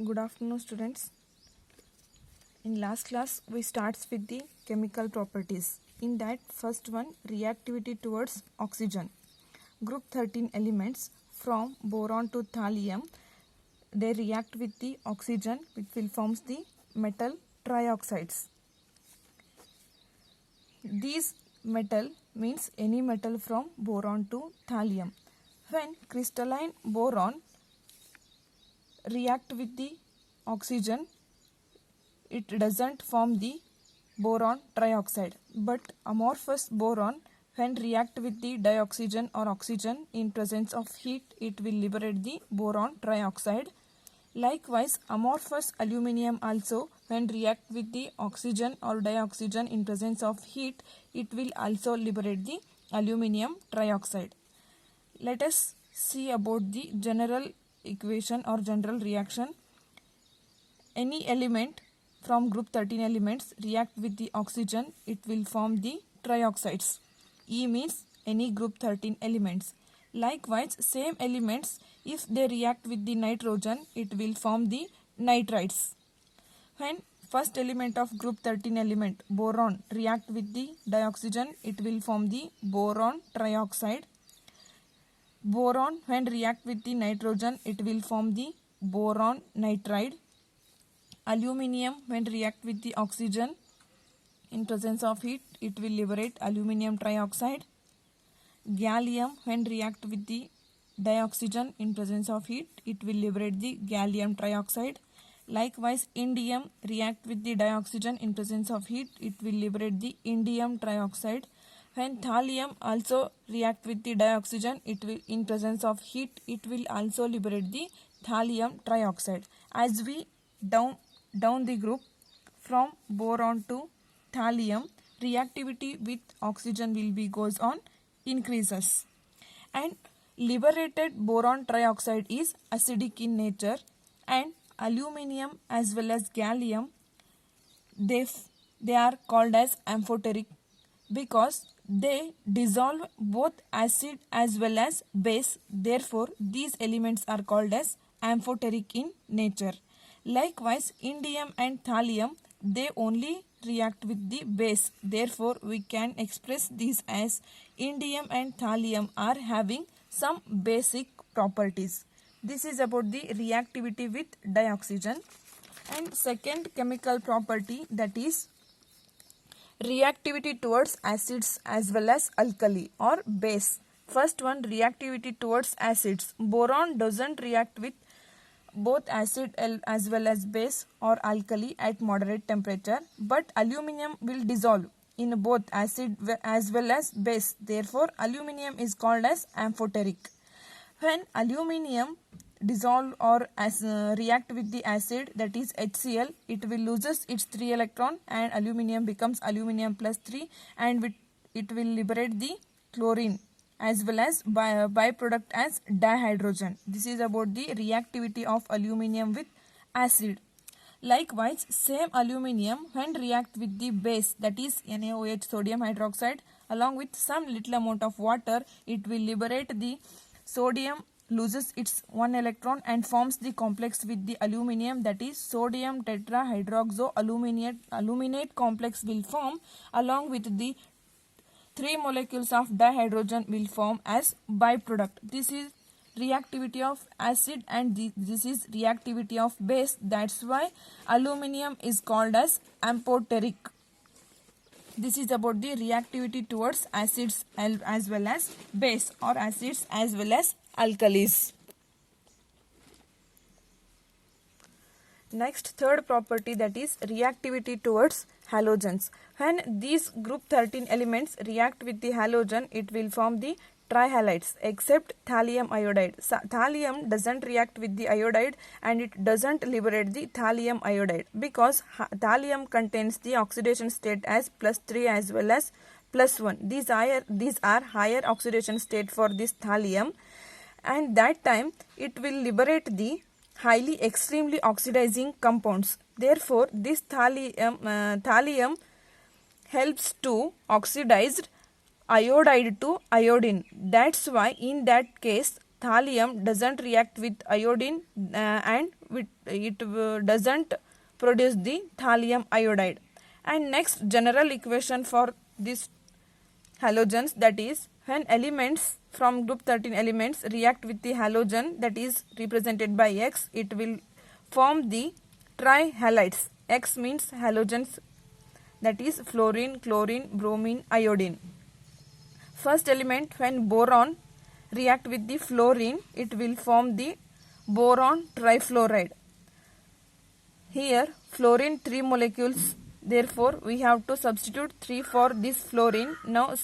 Good afternoon, students. In last class, we starts with the chemical properties. In that, first one, reactivity towards oxygen. Group 13 elements from boron to thallium, they react with the oxygen, which will forms the metal trioxides. These metal means any metal from boron to thallium. When crystalline boron react with the oxygen, it doesn't form the boron trioxide, but amorphous boron, when react with the dioxygen or oxygen in presence of heat, it will liberate the boron trioxide. Likewise, amorphous aluminium also, when react with the oxygen or dioxygen in presence of heat, it will also liberate the aluminium trioxide. Let us see about the general equation or general reaction. Any element from group 13 elements react with the oxygen, it will form the trioxides. E means any group 13 elements. Likewise, same elements, if they react with the nitrogen, it will form the nitrides. When first element of group 13 element, boron, react with the dioxygen, it will form the boron trioxide. Boron, when react with the nitrogen, it will form the boron nitride. Aluminium, when react with the oxygen in presence of heat, it will liberate aluminium trioxide. Gallium, when react with the dioxygen in presence of heat, it will liberate the gallium trioxide. Likewise, indium, react with the dioxygen in presence of heat, it will liberate the indium trioxide. When thallium also react with the dioxygen, it will in presence of heat, it will also liberate the thallium trioxide. As we down the group from boron to thallium, reactivity with oxygen will be goes on increases, and liberated boron trioxide is acidic in nature, and aluminium as well as gallium, they are called as amphoteric because they dissolve both acid as well as base. Therefore, these elements are called as amphoteric in nature. Likewise, indium and thallium, they only react with the base. Therefore, we can express these as indium and thallium are having some basic properties. This is about the reactivity with dioxygen. And second chemical property, that is reactivity towards acids as well as alkali or base. First one, reactivity towards acids. Boron doesn't react with both acid as well as base or alkali at moderate temperature, but aluminium will dissolve in both acid as well as base. Therefore, aluminium is called as amphoteric. When aluminium dissolve or react with the acid, that is HCl, it will loses its 3 electron and aluminium becomes aluminium plus 3, and it will liberate the chlorine as well as byproduct as dihydrogen. This is about the reactivity of aluminium with acid. Likewise, same aluminium when react with the base, that is NaOH, sodium hydroxide, along with some little amount of water, it will liberate the sodium, loses its 1 electron and forms the complex with the aluminium, that is sodium tetrahydroxoaluminate complex will form, along with the 3 molecules of dihydrogen will form as byproduct. This is reactivity of acid and this is reactivity of base. That's why aluminium is called as amphoteric. This is about the reactivity towards acids as well as base, or acids as well as alkalis. Next, third property, that is reactivity towards halogens. When these group 13 elements react with the halogen, it will form the trihalides except thallium iodide. Thallium doesn't react with the iodide and it doesn't liberate the thallium iodide because thallium contains the oxidation state as +3 as well as +1. These are higher oxidation state for this thallium, and that time it will liberate the highly extremely oxidizing compounds. Therefore, this thallium helps to oxidize iodide to iodine. That's why in that case thallium doesn't react with iodine and it doesn't produce the thallium iodide. And next general equation for this halogens, that is when elements from group 13 elements react with the halogen that is represented by X, it will form the trihalides. X means halogens, that is fluorine, chlorine, bromine, iodine. First element, when boron react with the fluorine, it will form the boron trifluoride. Here fluorine 3 molecules, therefore we have to substitute 3 for this fluorine. Now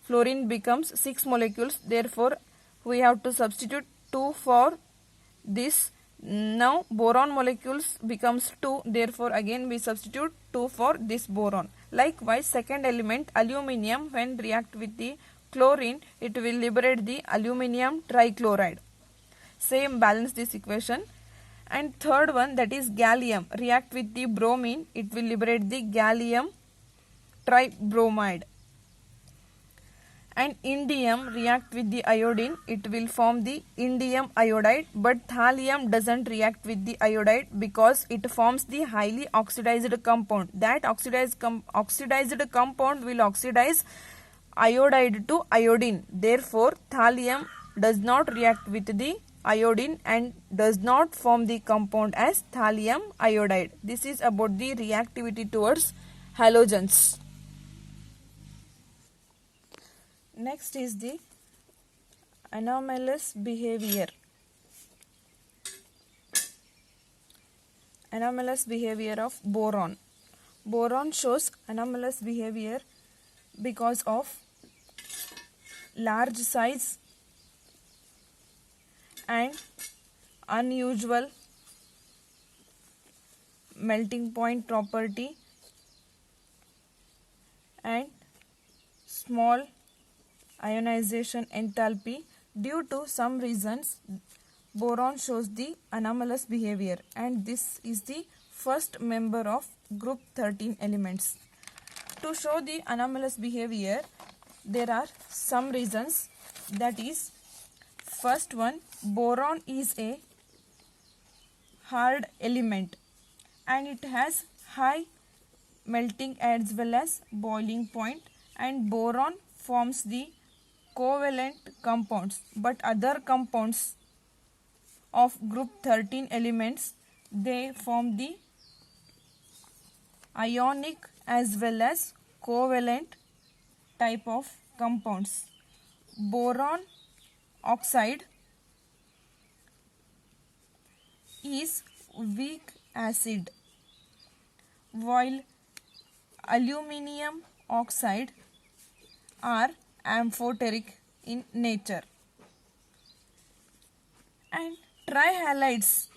fluorine becomes 6 molecules, therefore we have to substitute 2 for this. Now boron molecules becomes 2, therefore again we substitute 2 for this boron. Likewise, second element aluminium, when react with the chlorine, it will liberate the aluminium trichloride. Same, balance this equation. And third one, that is gallium, react with the bromine, it will liberate the gallium tribromide. And indium react with the iodine, it will form the indium iodide, but thallium doesn't react with the iodide because it forms the highly oxidized compound. That oxidized compound will oxidize iodide to iodine. Therefore thallium does not react with the iodine and does not form the compound as thallium iodide. This is about the reactivity towards halogens. Next is the anomalous behavior. Anomalous behavior of boron. Boron shows anomalous behavior because of large size and unusual melting point property and small ionization enthalpy. Due to some reasons, boron shows the anomalous behavior, and this is the first member of group 13 elements. To show the anomalous behavior, there are some reasons. That is, first one, boron is a hard element and it has high melting as well as boiling point, and boron forms the covalent compounds, but other compounds of group 13 elements, they form the ionic as well as covalent type of compounds. Boron oxide is weak acid, while aluminium oxide are amphoteric in nature. And trihalides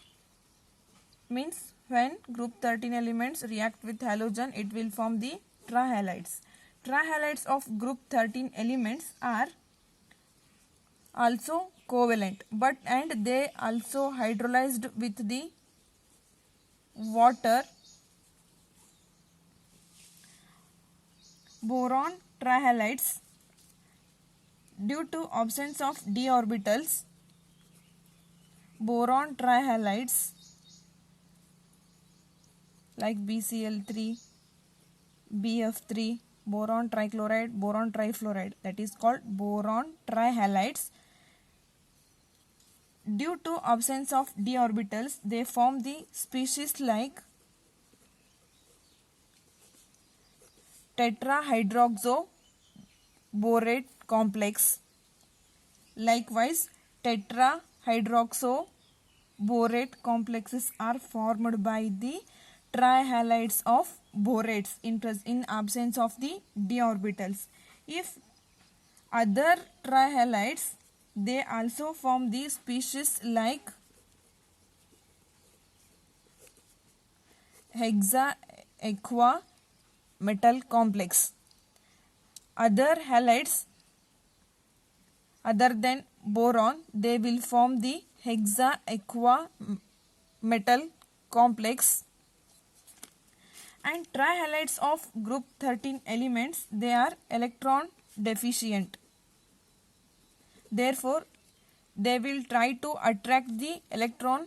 means when group 13 elements react with halogen, it will form the trihalides. Trihalides of group 13 elements are also covalent, and they also hydrolyzed with the water. Boron trihalides, due to absence of d orbitals, boron trihalides like BCl3, BF3, boron trichloride, boron trifluoride, that is called boron trihalides. Due to absence of d orbitals, they form the species like tetrahydroxoborate complex. Likewise, tetrahydroxoborate complexes are formed by the trihalides of borates in absence of the d orbitals. If other trihalides, they also form the species like hexaaqua metal complex. Other halides other than boron, they will form the hexaaqua metal complex. And trihalides of group 13 elements, they are electron deficient. Therefore, they will try to attract the electron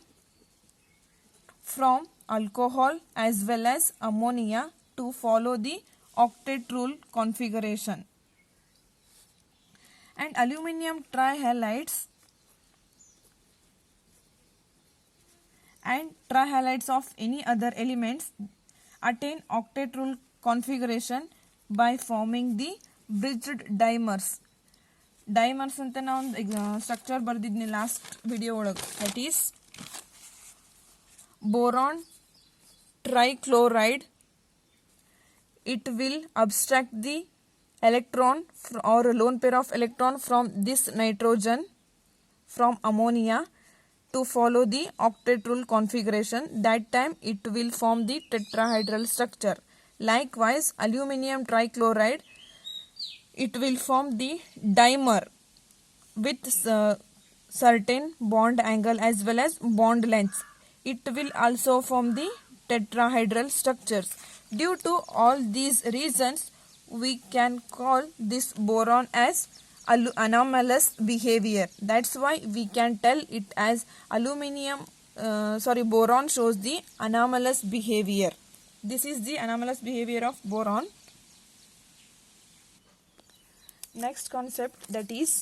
from alcohol as well as ammonia to follow the octet rule configuration. And aluminum trihalides and trihalides of any other elements attain octet rule configuration by forming the bridged dimers. Dimers ಅಂತ ನಾ ಒಂದು structure ಬರ್ದಿದ್ನಿ last video ಒಳಗೆ. That is boron trichloride. It will abstract the electron or a lone pair of electron from this nitrogen from ammonia to follow the octet rule configuration. That time it will form the tetrahedral structure. Likewise, aluminum trichloride, it will form the dimer with certain bond angle as well as bond length. It will also form the tetrahedral structures. Due to all these reasons, we can call this boron as anomalous behavior. That's why we can tell it as boron shows the anomalous behavior. This is the anomalous behavior of boron. Next concept, that is